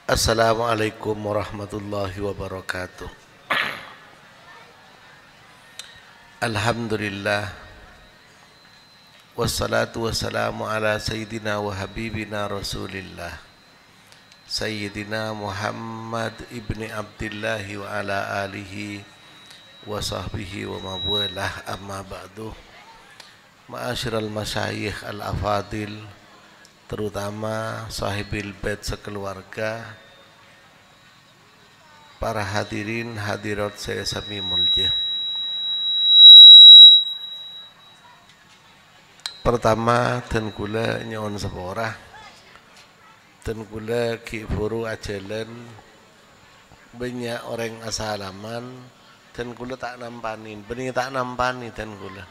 Assalamualaikum warahmatullahi wabarakatuh. Alhamdulillah wassalatu wassalamu ala sayyidina wa habibina rasulillah Sayyidina Muhammad ibni Abdillahi wa ala alihi wa sahbihi wa mawalah, amma ba'du. Ma'asyiral masyayikh al-afadil, terutama sahibil bait sekeluarga, para hadirin hadirat saya sami mulja. Pertama dan kula nyon sepora, dan kula ki buru ajalan banyak orang asalaman, dan kula tak nampanin, bening tak nampani dan kula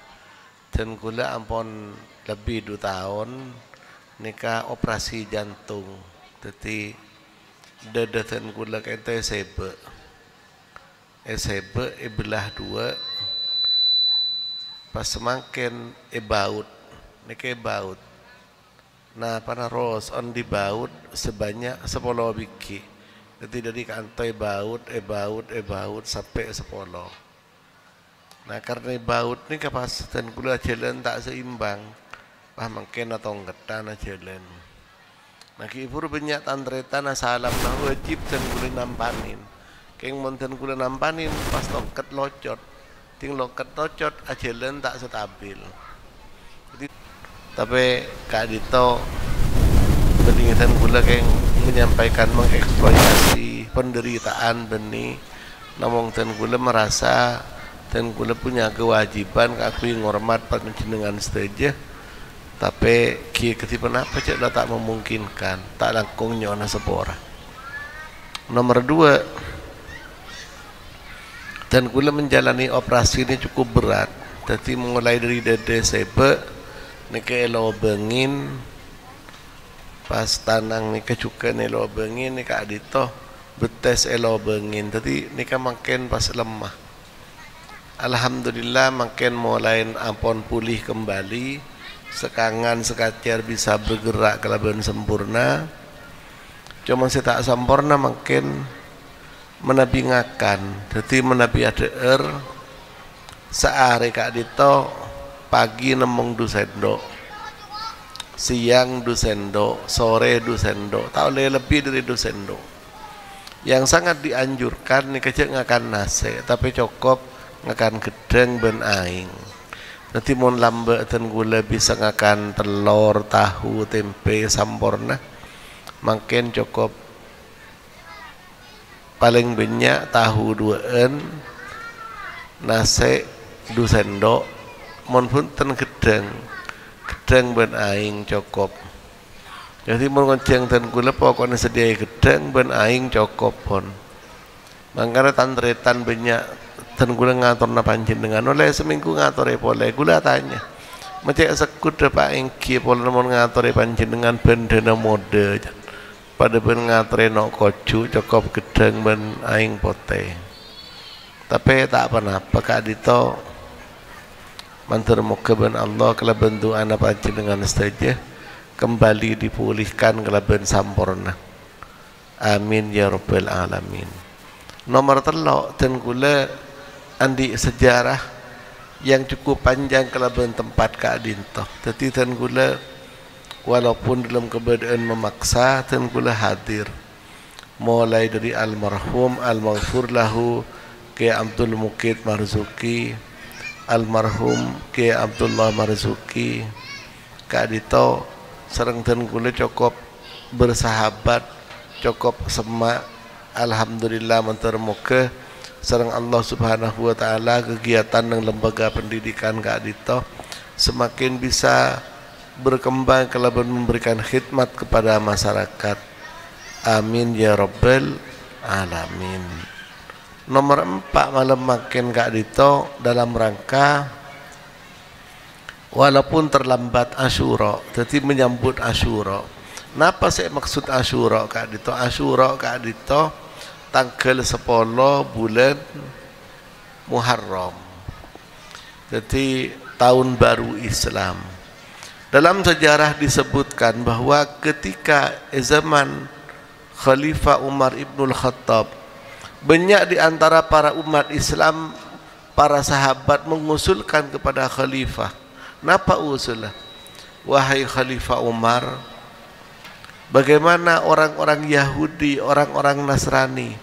ampun lebih 2 tahun nikah operasi jantung. Jadi dada dan kula kata sebe belah 2 pas semakin baut nikah baut. Nah pana ros on di baut sebanyak 10 biji. Jadi dari kantai baut sampai 10. Nah karena baut ni kapasitas kula jalan tak seimbang, mungkin atau ngetan jalan. Nah kibur banyak tantretan salam nah wajib dan kula nampanin. Keng monten kula nampanin pas loket locot, ting loket locot jalan tak stabil. Jadi tapi Kak Dito peningatan kula keng menyampaikan mengeksploitasi penderitaan benih, namun dan kula merasa dan kula punya kewajiban kakui ngormat panjenengan saja, tapi kia ketipan apa cak dah tak memungkinkan, tak langkung nyona sepora. Nomor 2, dan kula menjalani operasi ini cukup berat. Jadi mulai dari dada sebe nika elo bengin, pas tanang nika juga elo bengin, nika adito betes elo bengin. Jadi nika makin pas lemah. Alhamdulillah makin mulai ampun pulih kembali, sekangan sekacer bisa bergerak kelaban sempurna. Cuma saya tak sempurna makin menabingakan. Jadi menabi ada sehari Kak Dito pagi nemong 2 sendok, siang 2 sendok, sore 2 sendok, tak boleh lebih dari 2 sendok. Yang sangat dianjurkan nih kecil ngakan nasi, tapi cukup ngakan gedeng ben aing. Nanti mau lambat dan gula bisa ngakan telur, tahu, tempe, sampurna, makin cukup paling banyak tahu 2 nasi 2 sendok. Mon pun ten gedeng ben aing cukup. Jadi mon gonceng ten kula pokoknya sedia gedeng ben aing cukup pun. Mangkana tantretan banyak ten kula ngatur na panjenengan oleh seminggu ngatur boleh kula tanya. Macam sekut Pak engki pola mon ngatur panjenengan ben dana mode. Pada ben ngatur nok kocu cukup gedeng ben aing pote. Tapi tak apa-apa Kak Dito mantur muka ben Allah kelaban doa anak panjenengan saja kembali dipulihkan kelaban sampurna. Amin ya rabbal alamin. Nomor 3 dan kula andi sejarah yang cukup panjang kelaban tempat Kak Dinto. Jadi dan kula walaupun dalam keadaan memaksa dan kula hadir. Mulai dari almarhum al-maghfur lahu Kiai Abdul Mukid Marzuki, almarhum Kiai Abdullah Marzuki, Kak Dito sereng dan kula cukup bersahabat, cukup semak. Alhamdulillah mantar muka sereng Allah Subhanahu wa taala kegiatan dan lembaga pendidikan Kak Dito semakin bisa berkembang kelaban memberikan khidmat kepada masyarakat. Amin ya rabbal alamin. Nomor 4 malam makin Kak Dito dalam rangka walaupun terlambat Asyura, jadi menyambut Asyura. Napa saya maksud Asyura Kak Dito? Asyura Kak Dito tanggal 10 bulan Muharram. Jadi tahun baru Islam. Dalam sejarah disebutkan bahwa ketika zaman Khalifah Umar ibnul Khattab. Banyak di antara para umat Islam, para sahabat mengusulkan kepada khalifah. Napa usulah? Wahai Khalifah Umar, bagaimana orang-orang Yahudi, orang-orang Nasrani,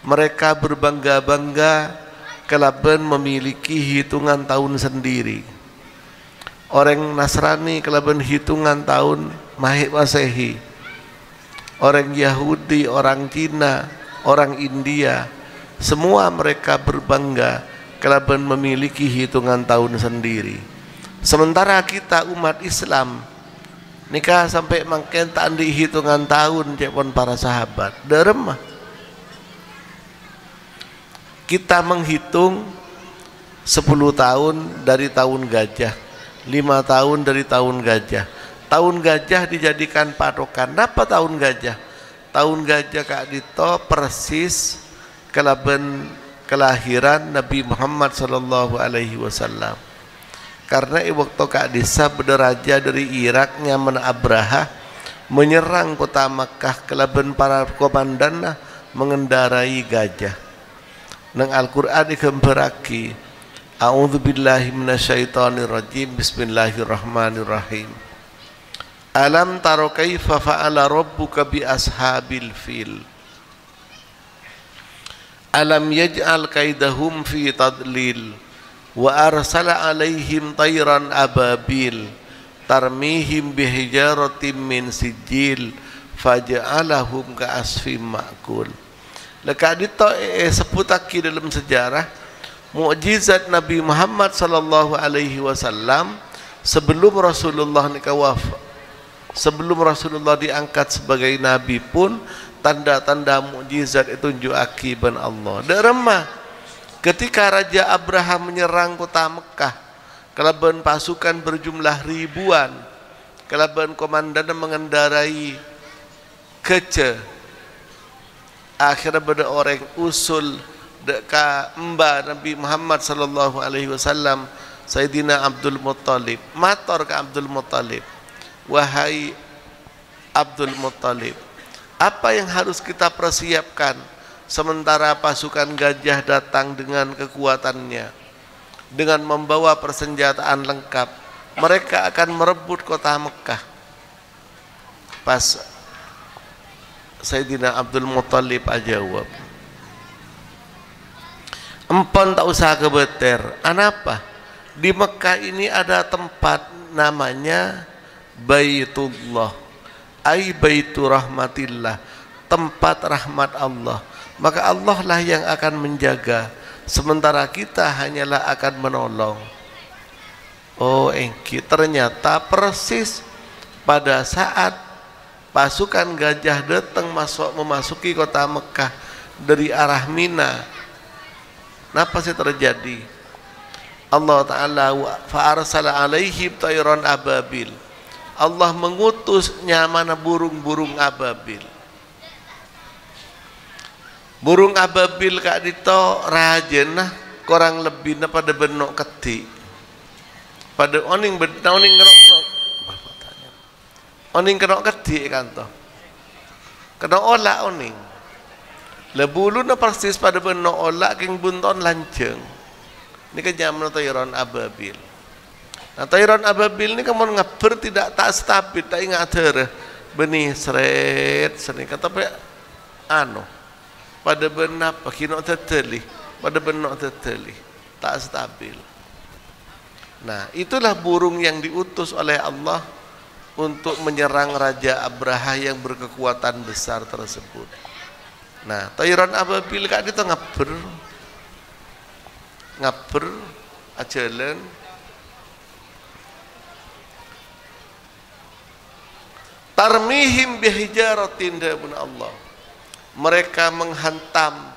mereka berbangga-bangga kelaban memiliki hitungan tahun sendiri. Orang Nasrani kelaban hitungan tahun Masehi. Orang Yahudi, orang Cina, orang India, semua mereka berbangga kelaban memiliki hitungan tahun sendiri. Sementara kita umat Islam nikah sampai makin tak andi hitungan tahun cepon para sahabat. Derem. Kita menghitung 10 tahun dari tahun gajah, 5 tahun dari tahun gajah. Tahun gajah dijadikan patokan. Apa tahun gajah? Tahun gajah Kak Dito persis kelaban kelahiran Nabi Muhammad sallallahu alaihi wasallam. Karena waktu Kak Disa berderaja dari Irak nyaman Abraha menyerang kota Makkah, kelaban para komandan mengendarai gajah. Nang Al-Qur'an digambaraki, a'udzubillahi minasyaitonirrajim, bismillahirrahmanirrahim. Alam taro kaifa fa'ala rabbuka bi ashabil fil. Alam yaj'al kaidahum fi tadlil wa arsala alaihim tayran ababil tarmihim bihijaratin min sijil faja'alahum ka'asfim ma'kul. Leka dito seputaki dalam sejarah mukjizat Nabi Muhammad sallallahu alaihi wasallam sebelum Rasulullah nikah wafat. Sebelum Rasulullah diangkat sebagai nabi pun tanda-tanda mukjizat itu tunjuki ban Allah. Derema ketika Raja Abraham menyerang kota Mekah, kelaban pasukan berjumlah ribuan, kelaban komandan mengendarai kece. Akhirnya pada orang usul deka emba Nabi Muhammad sallallahu alaihi wasallam, Sayyidina Abdul Muttalib, mator ke Abdul Muttalib. Wahai Abdul Muttalib, apa yang harus kita persiapkan sementara pasukan gajah datang dengan kekuatannya, dengan membawa persenjataan lengkap? Mereka akan merebut kota Mekah. Pas Sayyidina Abdul Muttalib ajawab, empon tak usah kebeter. Anapa? Di Mekah ini ada tempat namanya Baitullah, ai baitu rahmatillah, tempat rahmat Allah. Maka Allah lah yang akan menjaga, sementara kita hanyalah akan menolong. Oh engki, ternyata persis pada saat pasukan gajah datang memasuki kota Mekah dari arah Mina, apa sih terjadi? Allah Ta'ala fa'arsala alaihim tayran ababil, Allah mengutus nyamana burung-burung ababil. Burung ababil Kak Dito rajin kurang lebih pada benok keti. Pada oning kenok keti kan toh. Kena olak oning. Lebulu na persis pada benok olak king bunton lanceng. Ini kan nyamana tayran ababil. Nah, tayran ababil ini kamu ngaber tidak tak stabil, tak ingat benih seret seni kata pe anu pada benak pakino teteli, pada benok teteli tak stabil. Nah, itulah burung yang diutus oleh Allah untuk menyerang Raja Abraha yang berkekuatan besar tersebut. Nah, tayran ababil Kak Dito ngaber ajalan tarmihim bihijaratin dabun Allah. Mereka menghantam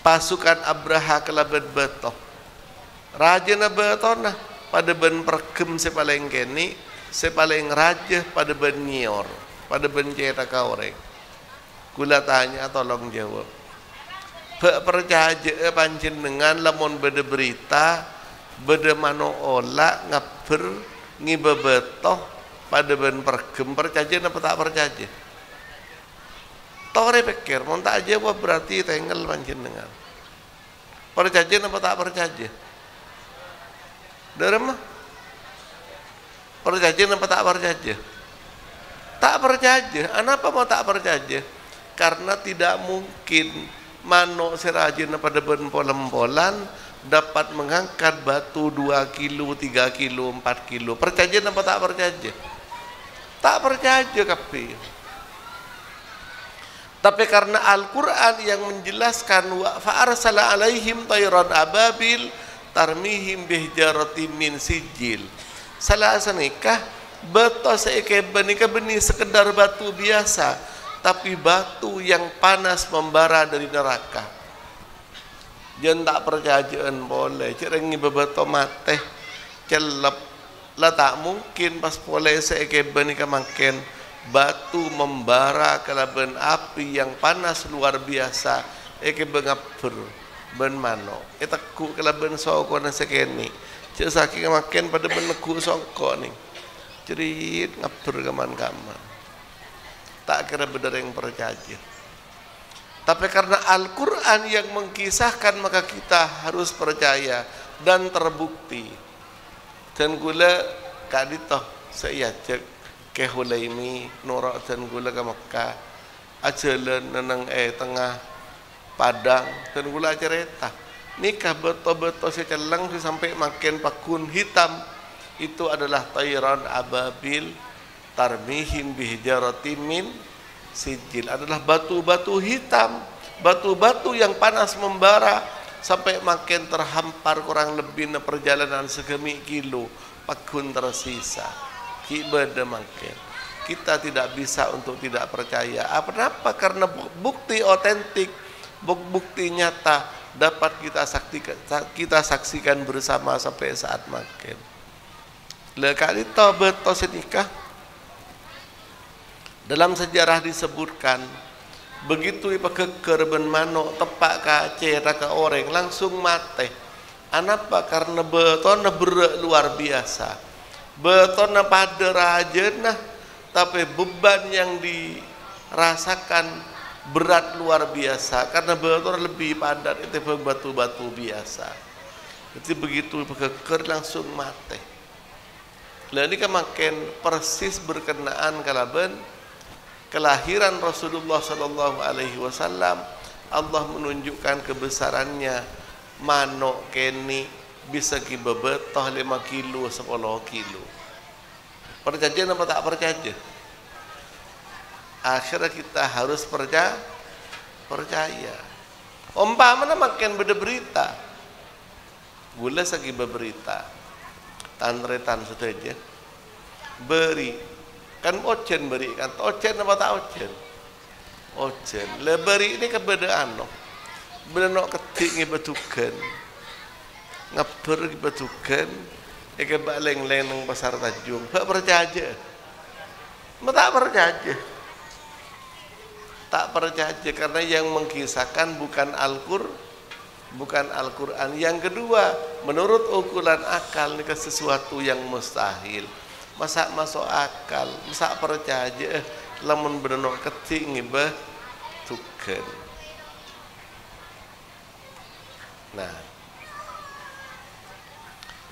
pasukan Abraha kelaban betoh. Raja na betona pada ben perkem sepaling keni, sepaling raja pada ben nyior, pada ben cetak kaureng. Kula tanya tolong jawab. Percaya pancen dengan lamun beda berita, beda mano ola ngaber ngibebetoh pada ben pergem percaya apa tak percaya? Tore pikir, mau tak aja wah berarti tengel panjenengan. Percaya apa tak percaya? Derem? Percaya apa tak percaya? Tak percaya. Kenapa mau tak percaya? Karena tidak mungkin manuk serajin pada ben-polan dapat mengangkat batu 2 kilo, 3 kilo, 4 kilo. Percaya apa tak percaya? Tak percaya kapi. Tapi karena Al-Quran yang menjelaskan wa fa'arsala alaihim tayran ababil tarmihim bihjaratin min sijil. Salah senikah betul seikeben nikah benih sekedar batu biasa, tapi batu yang panas membara dari neraka. Jangan tak percayaan boleh cerengi bebeto mate celep lah, tak mungkin pas boleh seikeben nikah makin batu membara kalaban api yang panas luar biasa eke bengapur ben mano etaku kalaban soko na sekeni cek saking makin pada beneku soko nih cerit ngapur kaman-kaman tak kira bener yang percaya. Tapi karena Al-Quran yang mengkisahkan maka kita harus percaya dan terbukti. Dan gula kaditoh saya cek ke Hulaimi norak dan gula ke Mekah ajalan nenang tengah padang dan gula cerita nikah betul-betul secelang sampai makin pakun hitam itu adalah tayran ababil tarmihim bihjaratin min sijil, adalah batu-batu hitam, batu-batu yang panas membara sampai makin terhampar kurang lebih perjalanan segemi kilo pakun tersisa. Ibadah makin kita tidak bisa untuk tidak percaya. Kenapa? Karena bukti otentik, bukti nyata dapat kita saksikan bersama sampai saat makin. Lekali tobat tosenikah dalam sejarah disebutkan begitu ipakeker ben manuk tepak kace raka orang langsung mati. Kenapa? Karena betona berat luar biasa. Betona pada rajana tapi beban yang dirasakan berat luar biasa karena betona lebih padat itu batu-batu biasa. Jadi begitu keker langsung mati. Lalu kan makin persis berkenaan kalaban kelahiran Rasulullah sallallahu alaihi wasallam. Allah menunjukkan kebesarannya manuk keni bisa kibebetoh 5 kilo 10 kilo. Percaya apa tak percaya? Akhirnya kita harus percaya. Umpamanya makin beda berita, gula segi berita, tanretan saja beri kan ocen beri kan ocen apa tak ocen? Ocen. Le beri ini kebedaan no. Benar ketik ngebetukan. Ngapur betukan eke baleng-leng nang pasar Tanjung tak percaya tak percaya karena yang mengkisahkan bukan Al-Quran. Yang kedua, menurut ukuran akal ini sesuatu yang mustahil. Masa masuk akal, masa percaya lamun benar ketik ngebetukan. Nah,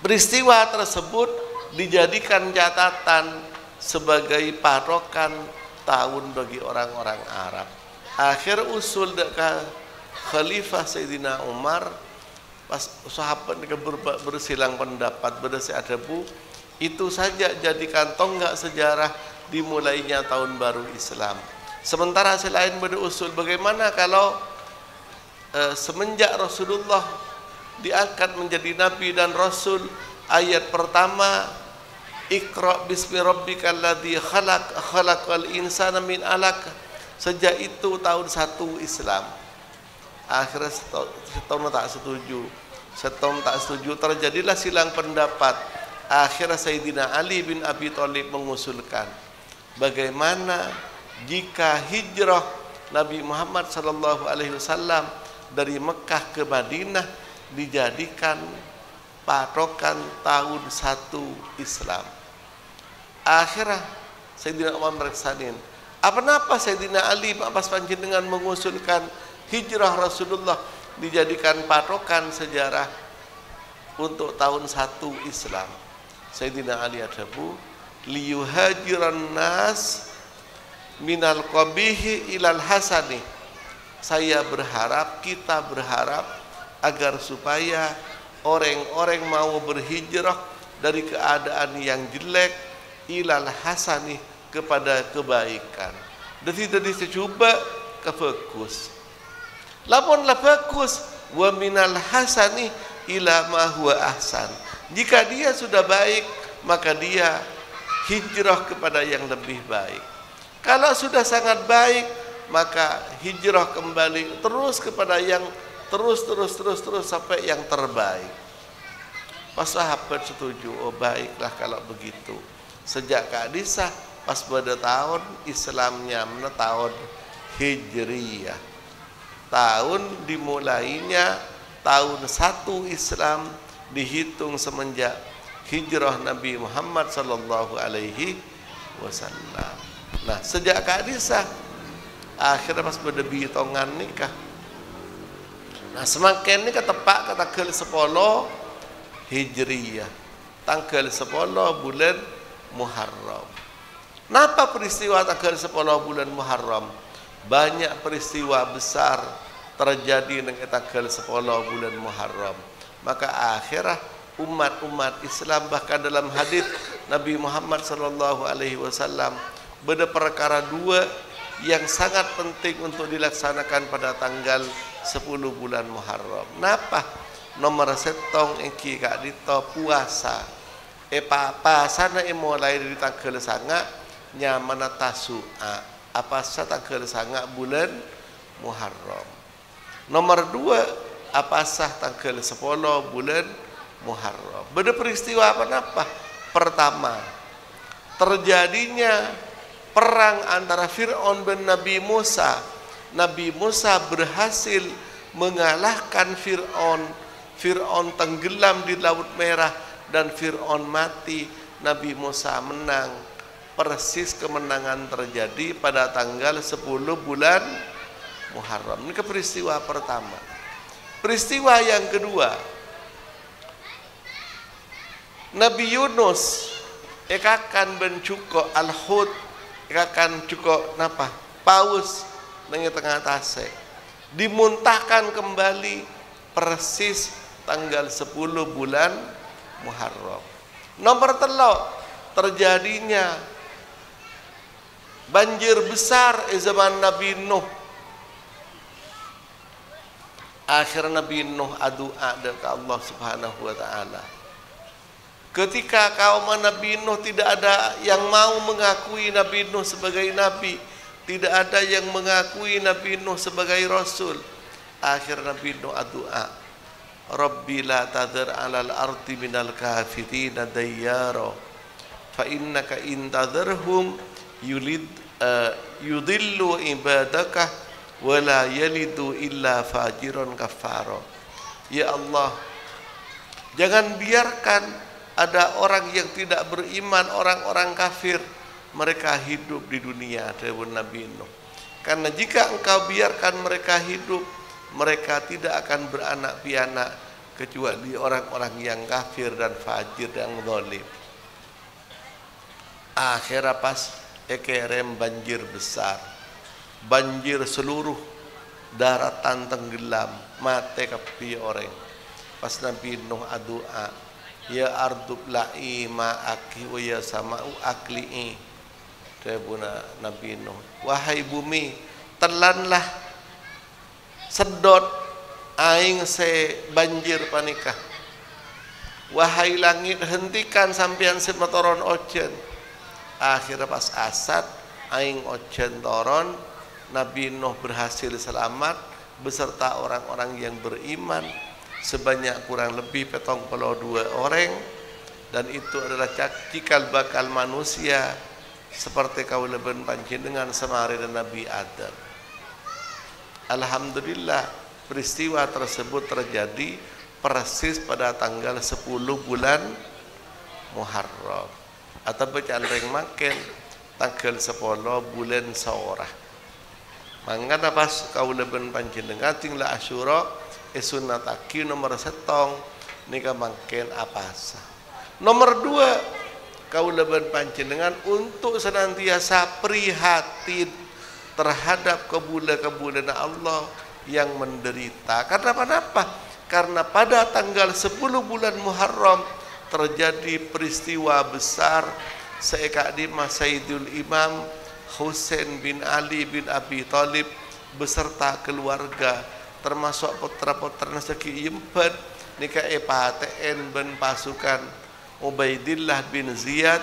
peristiwa tersebut dijadikan catatan sebagai patokan tahun bagi orang-orang Arab. Akhir usul dekat Khalifah Sayyidina Umar pas sahabat bersilang pendapat berdasar adabu itu saja jadikan tonggak sejarah dimulainya tahun baru Islam. Sementara selain berusul bagaimana kalau semenjak Rasulullah diangkat menjadi nabi dan rasul, ayat pertama Iqra bismi rabbikal ladzi khalaqal insana min 'alaq. Sejak itu tahun 1 Islam. Akhirnya setahun tak setuju terjadilah silang pendapat. Akhirnya Sayyidina Ali bin Abi Thalib mengusulkan bagaimana jika hijrah Nabi Muhammad sallallahu alaihi wasallam dari Mekah ke Madinah dijadikan patokan tahun 1 Islam. Akhirnya Sayyidina Umar mereksanin Apa napa Sayyidina Ali pas panjenengan mengusulkan hijrah Rasulullah dijadikan patokan sejarah untuk tahun 1 Islam. Sayyidina Ali adabu liyuhajiran nas minal qabihi ilal hasani. Saya berharap, kita berharap agar supaya orang-orang mau berhijrah dari keadaan yang jelek ilal hasani kepada kebaikan. Jadi coba ke fokus. Lamun la fokus wa minal hasani ila ma huwa ahsan. Jika dia sudah baik, maka dia hijrah kepada yang lebih baik. Kalau sudah sangat baik, maka hijrah kembali terus kepada yang terus sampai yang terbaik. Pas sahabat setuju, oh baiklah kalau begitu. Sejak Kadisah pas pada tahun Islamnya tahun Hijriyah. Tahun dimulainya tahun 1 Islam dihitung semenjak hijrah Nabi Muhammad sallallahu alaihi wasallam. Nah, sejak Kadisah akhirnya pas pada bitongan nikah. Nah, semakin ini ketepak kata tanggal 10 Hijriyah. Tanggal 10 bulan Muharram. Napa peristiwa tanggal 10 bulan Muharram? Banyak peristiwa besar terjadi dengan tanggal 10 bulan Muharram. Maka akhirnya umat-umat Islam bahkan dalam hadis Nabi Muhammad sallallahu alaihi wasallam beda perkara dua yang sangat penting untuk dilaksanakan pada tanggal 10 bulan Muharram. Napa? Nomor setong engki kak dito puasa. Apa sana mulai dari tanggal sanga nyaman tasu'a. Apa sa tanggal sanga bulan Muharram. Nomor 2 apa sah tanggal 10 bulan Muharram. Beda peristiwa apa? Pertama, terjadinya perang antara Fir'aun dan Nabi Musa. Nabi Musa berhasil mengalahkan Fir'aun. Fir'aun tenggelam di Laut Merah dan Fir'aun mati. Nabi Musa menang. Persis kemenangan terjadi pada tanggal 10 bulan Muharram. Ini peristiwa pertama. Peristiwa yang kedua, Nabi Yunus ekakan bencuko al-hud, ekakan cuko napa? Paus nang tengah tase. Dimuntahkan kembali persis tanggal 10 bulan Muharram. Nomor telo terjadinya banjir besar zaman Nabi Nuh. Akhir Nabi Nuh adua ke Allah Subhanahu wa taala. Ketika kaum Nabi Nuh tidak ada yang mau mengakui Nabi Nuh sebagai nabi, tidak ada yang mengakui Nabi Nuh sebagai rasul. Akhir Nabi Nuh adua, Rabbi la tadhar 'alal ardi minal kafirin dayyara fa innaka in tadharhum yudillu ibadaka wa la yalidu illa fajiran kafaro. Ya Allah, jangan biarkan ada orang yang tidak beriman, orang-orang kafir, mereka hidup di dunia. Dawuh Nabi Nuh, karena jika engkau biarkan mereka hidup, mereka tidak akan beranak pianak kecuali orang-orang yang kafir dan fajir dan zalim. Akhirnya pas ekerem banjir besar, banjir seluruh daratan tenggelam, mati kapi orang. Pas Nabi Nuh adua, ya ardub la'i ma'aki wa ya sama'u akli'i. Debuna Nabi Nuh, wahai bumi, telanlah sedot aing se banjir panikah. Wahai langit, hentikan sampean semetoron ojen. Akhirnya pas asad aing ojen toron, Nabi Nuh berhasil selamat beserta orang-orang yang beriman sebanyak kurang lebih 72 orang, dan itu adalah cikal bakal manusia seperti kauleben panjenengan semari dan Nabi Adam. Alhamdulillah peristiwa tersebut terjadi persis pada tanggal 10 bulan Muharram. Atau bacaan reng makin tanggal 10 bulan Sawarah. Mangkana pas kaula ben panjenengan tinggal Asyura sunataki nomor 1 nika mangken apasa. Nomor 2 kaula ben panjenengan untuk senantiasa prihatin terhadap kebulan-kebulan Allah yang menderita. Karena apa? Karena pada tanggal 10 bulan Muharram terjadi peristiwa besar seekadima Sayyidul Imam Husain bin Ali bin Abi Thalib beserta keluarga termasuk putra-putra nasaki yempat nika epaten ben pasukan Ubaidillah bin Ziyad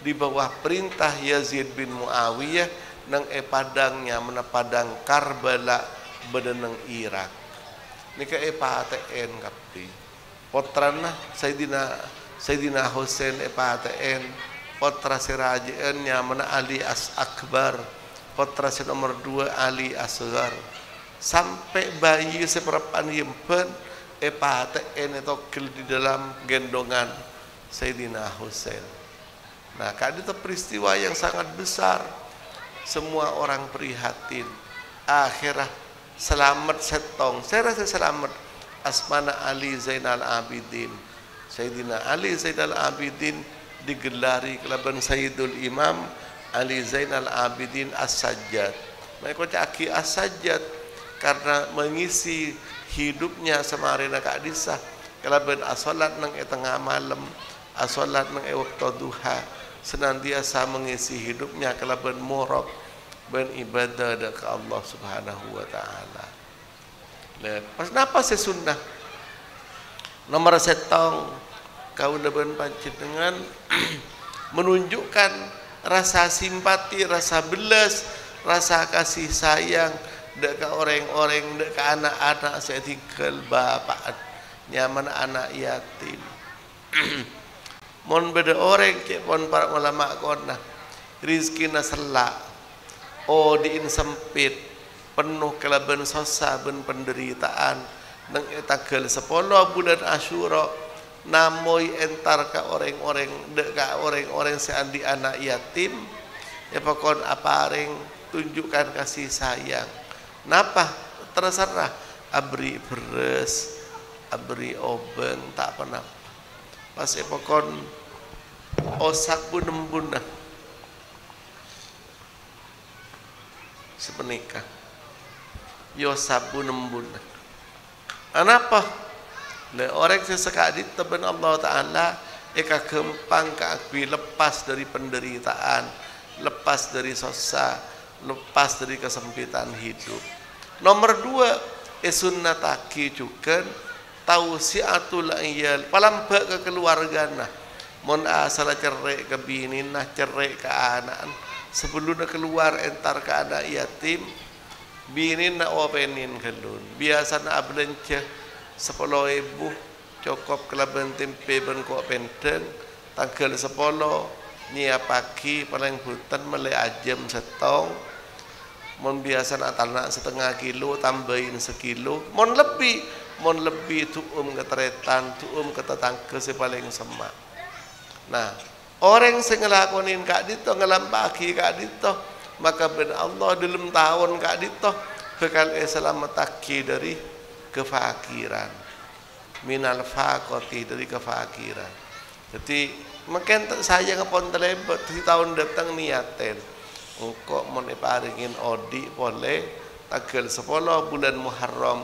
di bawah perintah Yazid bin Muawiyah nang padangnya menapadang Karbala bedeneng Irak nika epaten kapti putrana Sayyidina Husain epaten putra sirajiannya mana Ali Akbar, putra nomor 2 Ali Asghar, sampai bayi seperempat yempen epaten itu di dalam gendongan Sayyidina Husain. Nah, kali itu peristiwa yang sangat besar, semua orang prihatin. Akhirah selamat setong, saya rasa selamat asmana Ali Zainal Abidin, Sayyidina Ali Zainal Abidin digelari kelaban Sayyidul Imam Ali Zainal Abidin As-Sajjad. Mereka caki As-Sajjad karena mengisi hidupnya semarina Kak Disa kelaban asolat nang tengah malam, asolat nang waktu duha, senantiasa mengisi hidupnya kelaban murab ben ibadah ke Allah Subhanahu wa taala. Pas napa sesunnah nomor 1 kaula ben panjenengan menunjukkan rasa simpati, rasa belas, rasa kasih sayang dek ka orang-orang, dek ka anak-anak saya tinggal bapak nyaman anak yatim. Mon beda orang ke pon para ulama kona rizkina selak diin sempit penuh kelaban sosa ben penderitaan nang tanggal 10 bulan Asyura namoi entar ka orang-orang dek ka orang-orang seandi anak yatim ya pokon apareng tunjukkan kasih sayang napa terserah abri beres abri obeng tak pernah pas pokon osak pun embunah sepenikah yo sabun embunah anapa le orang sesekali teben Allah Ta'ala eka gempang keakui lepas dari penderitaan, lepas dari sosa, lepas dari kesempitan hidup. Nomor 2 sunnataki juga tausiatul iyal palambak ke keluargana mon asal cerai ke bini nah cerai ke anak sebelum keluar entar ke anak yatim bini na openin kelun biasa na ablenca 10.000 cukup kelaban tempe ben kok penteng tanggal 10 nyia pagi paling hutan melek ajem setong mon biasa nak tanak setengah kilo tambahin sekilo mon lebih tuum keteretan tuum ketetangke si paling semak. Nah orang yang ngelakonin kak dito ngelampaki kak dito maka ben Allah dalam tahun kak dito bekal selamataki dari kefakiran minal faqati dari kefakiran. Jadi makin saya ngepon telebet di tahun datang niaten engkau mau paringin odi boleh tanggal 10 bulan Muharram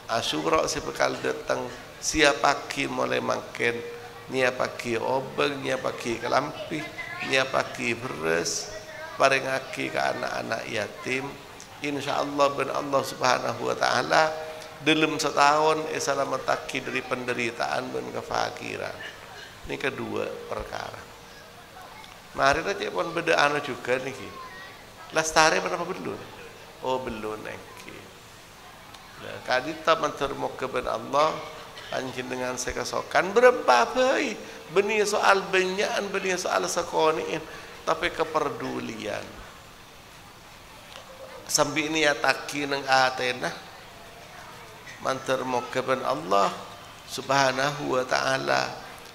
Asyura si bekal datang siap pagi mulai makin nia pagi obeng nia pagi kelampi nia pagi beres paringaki ke anak-anak yatim insyaallah ben Allah Subhanahu wa taala dalam setahun selamataki dari penderitaan dan kefakiran. Ini kedua perkara. Mari kita pun beda anu juga nih. Lestari berapa belum? Oh belum niki. Nah, kadita mentermok kepada Allah panjenengan sekasokan berapa bayi benih soal benyaan benih soal sekoniin tapi kepedulian. Sambil ini ya taki neng Athena mantar mokaban Allah Subhanahu wa taala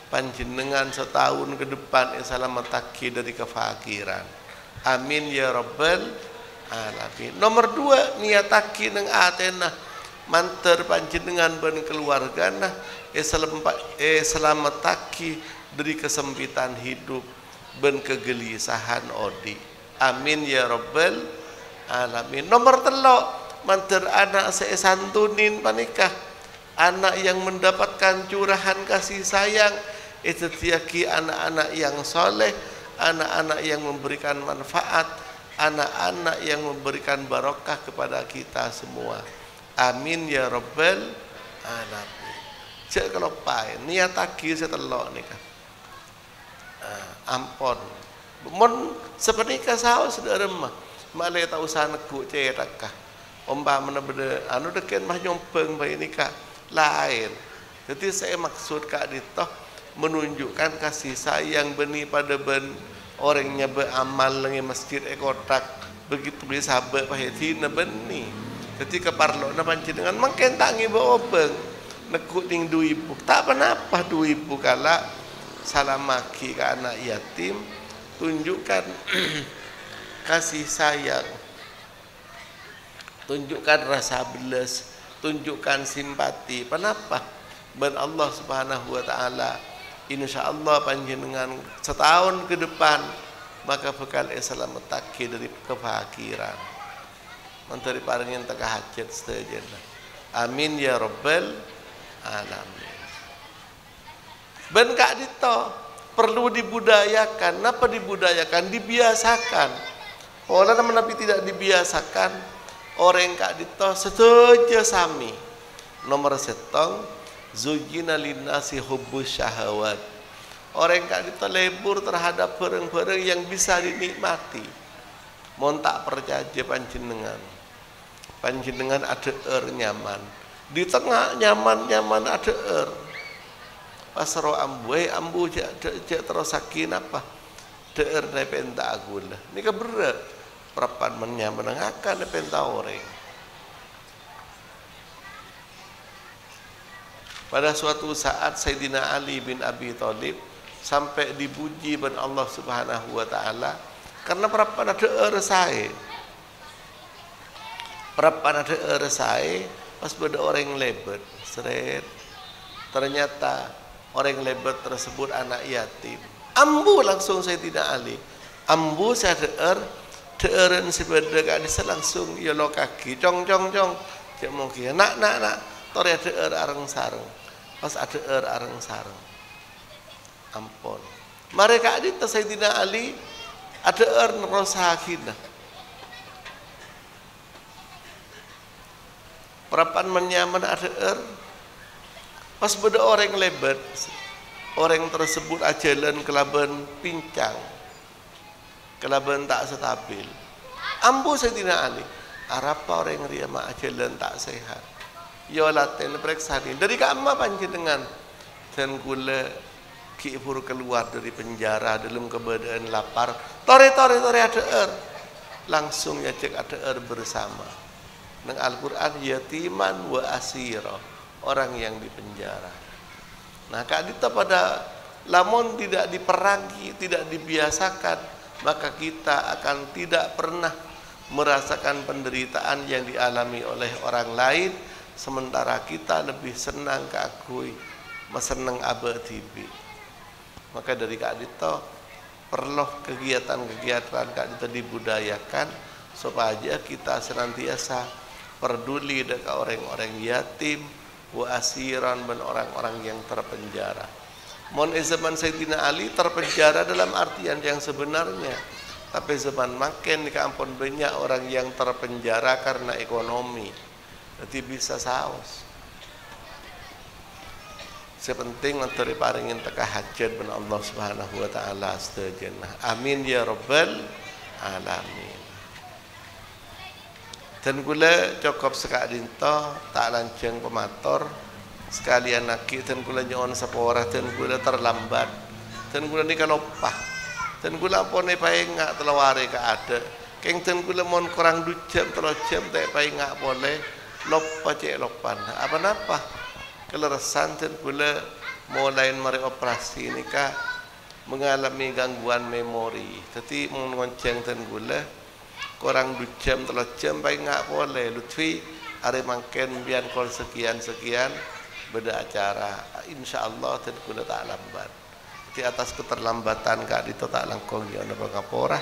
panjenengan setahun ke depan selamataki dari kefakiran Amin ya rabbal alamin. Nomor 2 niataki nang atena manter panjenengan ben keluargana selamataki dari kesempitan hidup ben kegelisahan odi. Amin ya rabbal alamin. Nomor 3 manter anak santunin panikah, anak yang mendapatkan curahan kasih sayang itu tiaki anak-anak yang soleh, anak-anak yang memberikan manfaat, anak-anak yang memberikan barokah kepada kita semua. Amin ya rabbal alamin. Cek kalau pai niat lagi setelok nikah. Ampon. Mon seperti kasau sudah remah. Malai tak usah nekuk cetakah. Umpamana benda anu deken mah nyompeng bayi nikah lain. Jadi saya maksud Kak Dito menunjukkan kasih sayang beni pada ben orangnya beramal lengi masjid kotak begitu beli sahabat pahiti na beni ketika parlo na panjenengan makin tangi beobeng nekuk ning 2.000 tak apa-apa 2.000 kala salamaki ke anak yatim, tunjukkan kasih sayang, tunjukkan rasa belas, tunjukkan simpati. Kenapa? Ben Allah Subhanahu wa taala insyaallah panjenengan setahun ke depan maka bekal selamatake dari kefakiran. Menteri paringin tengah hajat setuju. Amin ya rabbal alamin. Ben Kak Dito perlu dibudayakan. Napa dibudayakan? Dibiasakan. Orang menapi tidak dibiasakan, orang Kak Dito setuju sami. Nomor 1 zujina linnasi hubbus syahawat. Orang Kak Dito lebur terhadap barang-barang yang bisa dinikmati. Mon tak percaya panjenengan. Panjenengan ada nyaman. Di tengah nyaman-nyaman ada pas ro ambu jak terus sakin apa? Deer nepenta agula. Ini keberat. Perapan menyamanangakan nepenta orang. Pada suatu saat Sayyidina Ali bin Abi Thalib sampai dipuji ben Allah Subhanahu wa taala karena perapan ada resai. Perapan ada resai pas pada orang lebet seret. Ternyata orang lebet tersebut anak yatim. Ambu langsung Sayyidina Ali. Ambu saya deeren sebeda kak disa langsung ya lo kaki cong. Cek mungkin nak tore deer areng sareng. Pas ada areng sareng. Ampun. Mereka di Sayyidina Ali ada nerosakinah. Perapan menyaman ada pas beda orang lebat, orang tersebut ajalan kelaban pincang, kelaban tak stabil. Ambu Sayyidina Ali. Arapa orang ria ma ajalan tak sehat. Ya laten periksa ni dari kamma panjenengan dan gula kifur keluar dari penjara dalam keadaan lapar tore ada langsung ya cek ada bersama nang Al-Quran yatiman wa asira orang yang di penjara. Nah Kak Dito pada lamun tidak diperangi, tidak dibiasakan maka kita akan tidak pernah merasakan penderitaan yang dialami oleh orang lain. Sementara kita lebih senang keakui, senang abad tibi. Maka dari Kak Dito perlu kegiatan-kegiatan Kak Dito dibudayakan supaya kita senantiasa peduli dengan orang-orang yatim, wa asiran dan orang-orang yang terpenjara. Mon zaman Sayyidina Ali terpenjara dalam artian yang sebenarnya, tapi zaman makin di kampung banyak orang yang terpenjara karena ekonomi. Jadi bisa saus. Sepenting menteri paringin teka hajat ben Allah Subhanahu wa taala setujenah. Amin ya rabbal alamin. Dan kula cukup sekak dinto tak lanceng pemator sekalian naki dan kula nyon sapora dan kula terlambat dan kula ni kalopah dan kula pone pae ngak telaware ka ada keng dan kula mon kurang 2 jam 3 jam tak pae ngak boleh lopa cek lopan apa kelerasan dan pula mulai mari operasi nikah mengalami gangguan memori. Jadi mengonceng ten gula korang 2 jam 3 jam baik ngak boleh Lutfi hari mangken bian kol sekian beda acara insyaallah ten gula tak lambat. Di atas keterlambatan kak dito tak langkong ya ana pangapora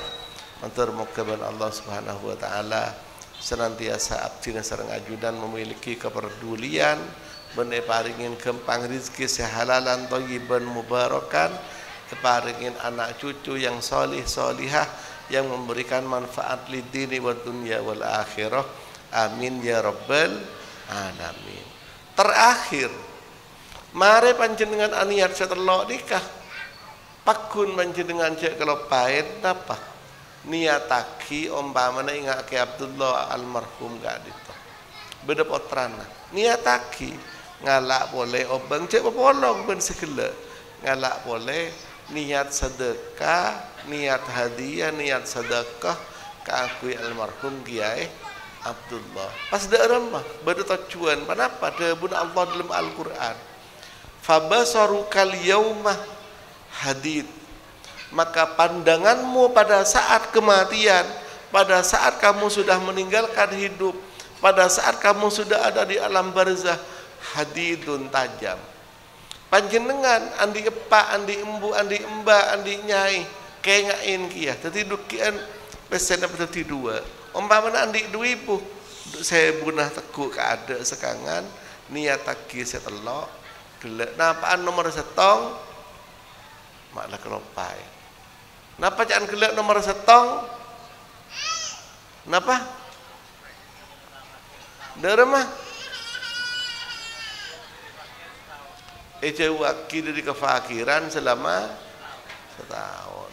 matur mukaban Allah Subhanahu wa taala senantiasa abdi sareng ajudan memiliki kepedulian bene paringin kempang rezeki sehalalan thayyiban mubarakan paringin anak cucu yang solih solihah yang memberikan manfaat lidini wa dunya wal akhirah amin ya rabbal alamin. Terakhir mare panjenengan aniat setelok nikah pakun panjenengan cek kalau pahit napa niataki umpamane ingake Abdullah almarhum gak dito beda potrana niataki ngalak boleh obang cek popolong ben segala ngalak boleh niat sedekah niat hadiah niat sedekah keakui almarhum Kiai Abdullah pas daerah mah beda tujuan kenapa debun Allah dalam Al-Quran fabasarukal yaumah hadid maka pandanganmu pada saat kematian pada saat kamu sudah meninggalkan hidup pada saat kamu sudah ada di alam barzah hadidun tajam panjenengan andi epak andi embu andi emba andi nyai kengain kia jadi dukian pesen apa tadi dua umpamana andi dua ibu saya bunah tekuk keada sekangan niat taki setelok gelek napaan nomor setong maklah kelopai napa jangan gelek nomor setong napa derma waki dari kefakiran selama setahun.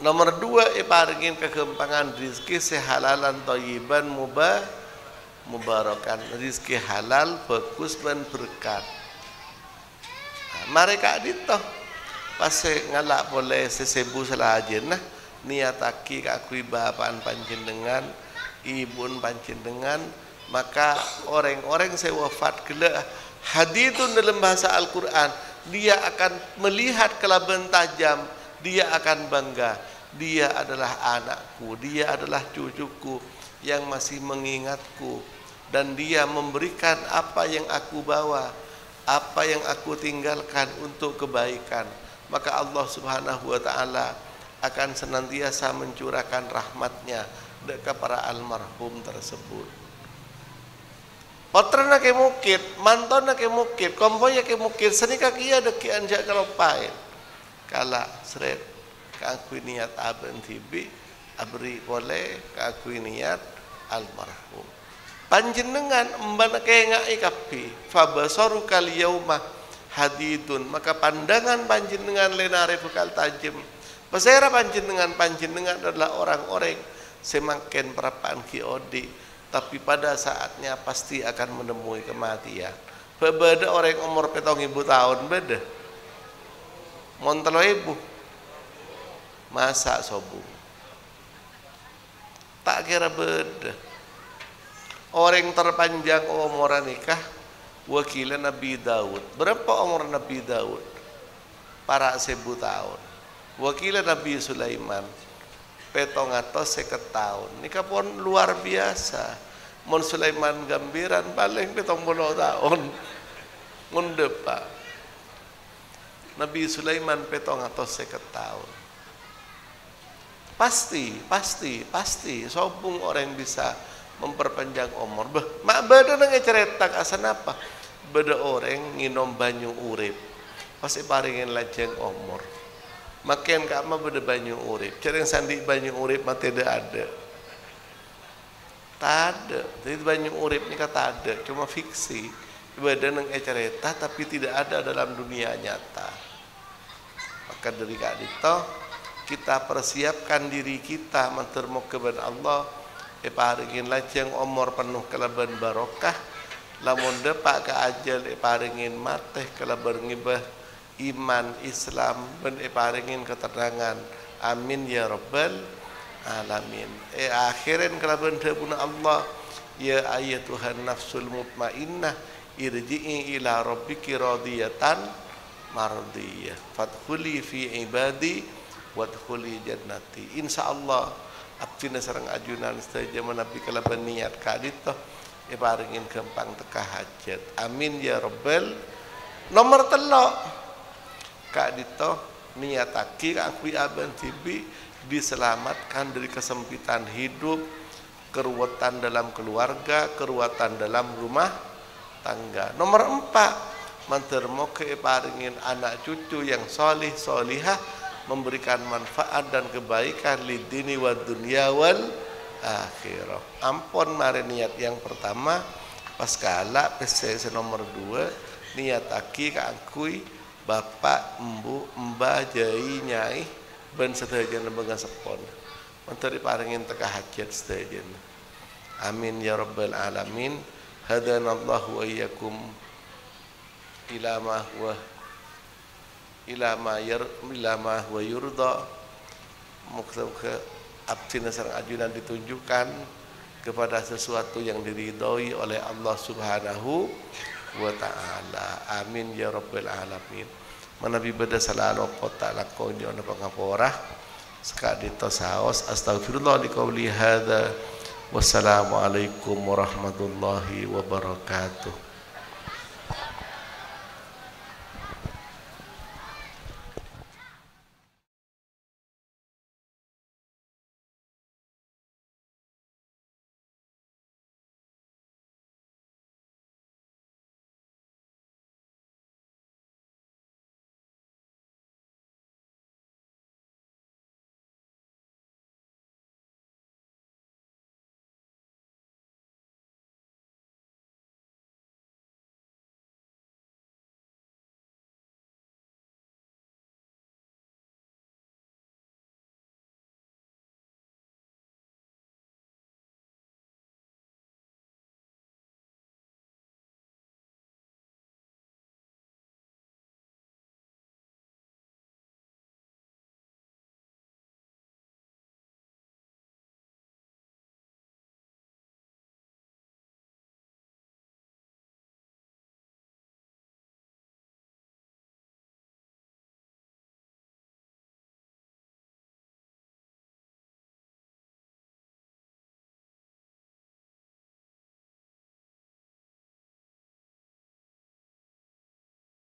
Nomor 2 iparingin kekempangan rizki sehalalan thayyiban mubarakan rizki halal bagus dan berkat. Mereka dito pas ngalak boleh sesebu salah ajenah niataki kakui bapaan panjenengan ibun panjenengan maka orang-orang saya wafat kelak hadithun dalam bahasa Al-Quran dia akan melihat kelaban tajam dia akan bangga dia adalah anakku dia adalah cucuku yang masih mengingatku dan dia memberikan apa yang aku bawa apa yang aku tinggalkan untuk kebaikan maka Allah Subhanahu wa taala akan senantiasa mencurahkan rahmatnya kepada almarhum tersebut. Potrana ke mukit, mantona ke mukit, komponya ke mukit, senika kia deki anjak kalau pahit. Kala seret kakui niat aben tibi abri boleh kakui niat almarhum. Panjenengan mbana kengai kapi fabasaru kal yauma hadidun maka pandangan panjenengan lenare bekal tajam pasera panjenengan adalah orang-orang semakin perapaan kiodi tapi pada saatnya pasti akan menemui kematian beda orang umur 7.000 tahun beda montelo ibu masa sobu tak kira beda. Orang terpanjang umur nikah wakil Nabi Daud. Berapa umur Nabi Daud? Para 1000 tahun. Wakil Nabi Sulaiman 750 tahun. Nikah pun luar biasa. Mon Sulaiman gambiran paling 70 tahun. Mun depa. Nabi Sulaiman 750 tahun. Pasti sobung orang bisa memperpanjang umur. Mak beda nang cerita asan apa? Beda orang nginom banyu urip. Pasti paringin lajeng umur. Makin kak mah beda banyu urip. Cereng sandi banyu urip mah tidak ada. Tak ada. Jadi banyu urip ni kata ada, cuma fiksi. Beda nang cerita tapi tidak ada dalam dunia nyata. Maka dari kak dito kita persiapkan diri kita mentermok kepada Allah paringin lajeng umur penuh kelaban barokah lamun depak ke ajal paringin mateh kelaban ngibah iman Islam ben paringin keterangan amin ya rabbal alamin akhirin kelaban debuna Allah ya ayatuhan nafsul mutmainnah irji'i ila rabbiki radiyatan mardiyah fadkhuli fi ibadi wadkhuli jannati. Insyaallah abdina sareng ajunan saja menabi kalaban niat kadito iparingin gampang teka hajat. Amin ya rabbal. Nomor telok kadito niataki akui aban tibi diselamatkan dari kesempitan hidup, keruwetan dalam keluarga, keruwetan dalam rumah tangga. Nomor 4, mantermo keiparingin anak cucu yang solih solihah, memberikan manfaat dan kebaikan lidini wa dunya wal akhirah. Ampun mari niat yang pertama pas kala PCC nomor 2 niat aki kakui bapak embu mbah jai nyai ben sedajan benga sepon menteri paringin teka hajat sedajan. Amin ya rabbal alamin. Hadanallahu wa iyyakum ila ma huwa yurda. Muka abdina sareng ajunan ditunjukkan kepada sesuatu yang diridhoi oleh Allah Subhanahu wa ta'ala. Amin ya rabbal alamin. Manabi bada salalo kota lakoni ona pangaporah sekadito saos astagfirullah liqauli hadza. Wassalamualaikum warahmatullahi wabarakatuh.